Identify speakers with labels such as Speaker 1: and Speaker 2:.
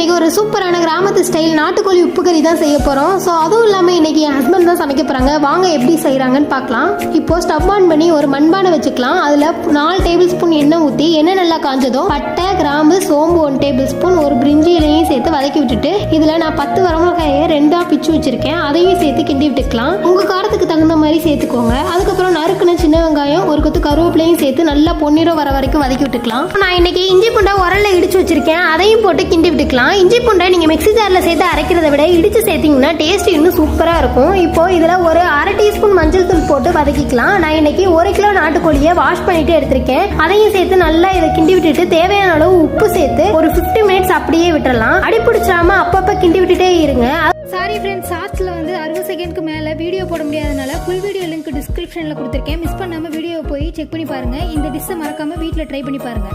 Speaker 1: இன்னைக்கு ஒரு சூப்பரான கிராமத்து ஸ்டைல் நாட்டுக்கோழி உப்பு கறி தான் செய்ய போகிறோம். ஸோ அதுவும் இல்லாமல் இன்னைக்கு என் ஹஸ்பண்ட் தான் சமைக்க போகிறாங்க. வாங்க எப்படி செய்கிறாங்கன்னு பார்க்கலாம். இப்போ ஸ்டவ் ஆன் பண்ணி ஒரு மண்பானை வச்சுக்கலாம். அதில் 4 டேபிள் ஸ்பூன் எண்ணெய் ஊற்றி எண்ணெய் நல்லா காஞ்சதும் பட்டை, கிராம்பு, சோம்பு 1 டேபிள் ஸ்பூன், ஒரு பிரிஞ்சி இலையும் சேர்த்து வதக்கி விட்டுட்டு இதில் நான் 10 வரமிளகாயை 2ஆக பிச்சு வச்சிருக்கேன். அதையும் சேர்த்து கிண்டி விட்டுக்கலாம். உங்கள் காரத்துக்கு தகுந்த மாதிரி சேர்த்துக்கோங்க. அதுக்கப்புறம் நறுக்குன சின்ன வெங்காயம், ஒரு கொத்து கருவேப்பிலையும் சேர்த்து நல்லா பொன்னிறம் வர வரைக்கும் வதக்கி விட்டுக்கலாம். நான் இன்னைக்கு இஞ்சி பூண்டை உரல்ல இடிச்சு வச்சிருக்கேன். அதையும் போட்டு கிண்டி விட்டுக்கலாம். இஞ்சி பூண்டை நீங்க மிக்ஸி ஜார்ல சேர்த்து அரைக்கிறத விட இடிச்சு சேர்த்தீங்கன்னா டேஸ்ட் இன்னும் சூப்பரா இருக்கும். இப்போ இதுல ஒரு 1/2 டீஸ்பூன் மஞ்சள் தூள் போட்டு வதக்கிக்கலாம். நான் இன்னைக்கு 1 கிலோ நாட்டுக்கோழியை வாஷ் பண்ணிட்டு எடுத்திருக்கேன். அதையும் சேர்த்து நல்லா இதை கிண்டி விட்டுட்டு தேவையான அளவு உப்பு சேர்த்து ஒரு 50 மினிட்ஸ் அப்படியே விட்டுறலாம். அடி பிடிச்சாம அப்பப்ப கிண்டி விட்டுட்டே இருங்க.
Speaker 2: சாரி ஃப்ரெண்ட்ஸ், ஷார்ட்ஸ்ல 60 செகண்ட்க்கு மேல வீடியோ போட முடியாதனால ஃபுல் வீடியோ லிங்க் டிஸ்கிரிப்ஷன்ல கொடுத்துருக்கேன். மிஸ் பண்ணாம வீடியோ போய் செக் பண்ணி பாருங்க. இந்த டிஷ்ஷை மறக்காம வீட்டில் ட்ரை பண்ணி பாருங்க.